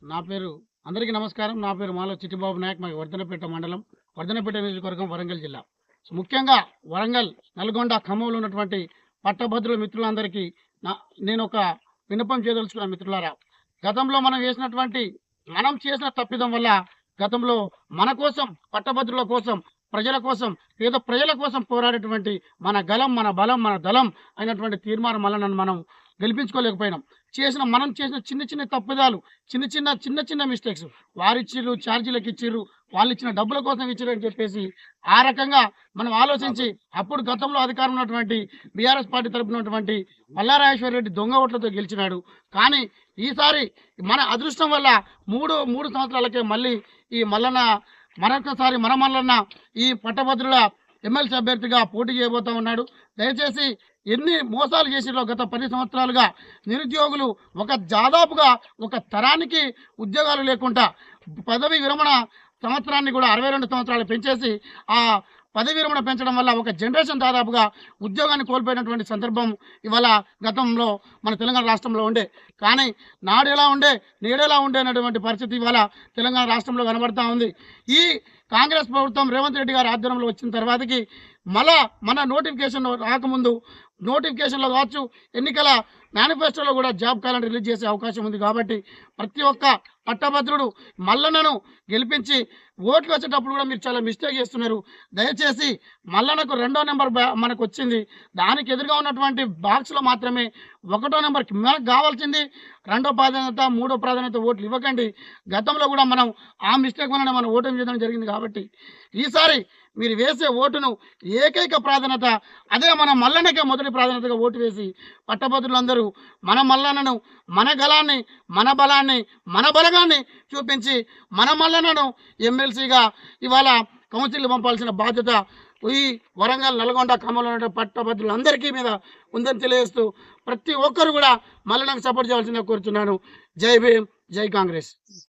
నా పేరు అందరికీ నమస్కారం. నా పేరు మాలో చిట్టిబాబు నాయక్. మాది వర్ధనపేట మండలం, వర్ధనపేట నియోజకవర్గం, వరంగల్ జిల్లా. ముఖ్యంగా వరంగల్, నల్గొండ, ఖమ్మంలో ఉన్నటువంటి పట్టభద్రుల మిత్రులందరికీ నేనొక విన్నపం చేయదలుచుకున్నాను. మిత్రులారా, గతంలో మనం చేసిన తప్పిదం వల్ల గతంలో మన కోసం, పట్టభద్రుల కోసం, ప్రజల కోసం, పేద ప్రజల కోసం పోరాడేటువంటి మన గలం, మన బలం, మన దళం అయినటువంటి తీర్మానం మల్లన్నను మనం గెలిపించుకోలేకపోయినాం. మనం చేసిన చిన్న చిన్న తప్పిదాలు, చిన్న చిన్న మిస్టేక్స్, వారిచ్చిర్రు, ఛార్జీలకు ఇచ్చిర్రు, వాళ్ళు ఇచ్చిన డబ్బుల కోసం ఇచ్చిర్రు అని చెప్పేసి ఆ రకంగా మనం ఆలోచించి అప్పుడు గతంలో అధికారం ఉన్నటువంటి బీఆర్ఎస్ పార్టీ తరపున ఉన్నటువంటి మల్లారాజేశ్వర రెడ్డి దొంగ ఓట్లతో గెలిచినాడు. కానీ ఈసారి మన అదృష్టం వల్ల మూడు సంవత్సరాలకే మళ్ళీ ఈ మల్లన్న మరొకసారి మన మల్లన్న ఈ పట్టభద్రుల ఎమ్మెల్సీ అభ్యర్థిగా పోటీ చేయబోతా ఉన్నాడు. దయచేసి ఎన్ని మోసాలు చేసిరో గత 10 సంవత్సరాలుగా నిరుద్యోగులు దాదాపుగా ఒక తరానికి ఉద్యోగాలు లేకుండా పదవి విరమణ సంవత్సరాన్ని కూడా 62 సంవత్సరాలు పెంచేసి ఆ పదవి విరమణ పెంచడం వల్ల ఒక జనరేషన్ దాదాపుగా ఉద్యోగాన్ని కోల్పోయినటువంటి సందర్భం ఇవాళ గతంలో మన తెలంగాణ రాష్ట్రంలో ఉండే. కానీ నాడు ఎలా ఉండే, నేడెలా ఉండే అనేటువంటి పరిస్థితి ఇవాళ తెలంగాణ రాష్ట్రంలో కనబడతా ఉంది. ఈ కాంగ్రెస్ ప్రభుత్వం రేవంత్ రెడ్డి గారి ఆధ్వర్యంలో వచ్చిన తర్వాతకి మన నోటిఫికేషన్ రాకముందు, నోటిఫికేషన్లో కావచ్చు, ఎన్నికల మేనిఫెస్టోలో కూడా జాబ్ క్యాలెండర్ రిలీజ్ చేసే అవకాశం ఉంది. కాబట్టి ప్రతి ఒక్క పట్టభద్రుడు మల్లన్నను గెలిపించి ఓట్లు వచ్చేటప్పుడు కూడా మీరు చాలా మిస్టేక్ చేస్తున్నారు. దయచేసి మల్లన్నకు 2వ నెంబర్ మనకు వచ్చింది, దానికి ఎదురుగా ఉన్నటువంటి బాక్స్లో మాత్రమే 1వ నెంబర్కి మనకు కావాల్సింది 2వ ప్రాధాన్యత, 3వ ప్రాధాన్యత ఓట్లు ఇవ్వకండి. గతంలో కూడా మనం ఆ మిస్టేక్ వలన మనం ఓటమి చేయడం జరిగింది. కాబట్టి ఈసారి మీరు వేసే ఓటును ఏకైక ప్రాధాన్యత అదే మన మల్లన్నకే మొదటి ప్రాధాన్యతగా ఓటు వేసి పట్టభద్రులందరూ మన మల్లన్నను, మన గలాన్ని, మన బలాన్ని, మన బలగాన్ని చూపించి మన మల్లన్నను ఎమ్మెల్సీగా ఇవాళ కౌన్సిల్ పంపాల్సిన బాధ్యత ఈ వరంగల్, నల్గొండ, ఖమ్మంలో పట్టభద్రులందరికీ మీద ఉందని తెలియజేస్తూ ప్రతి ఒక్కరు కూడా మల్లన్నకు సపోర్ట్ చేయాల్సిందిగా కోరుతున్నాను. జై భీమ్, జై కాంగ్రెస్.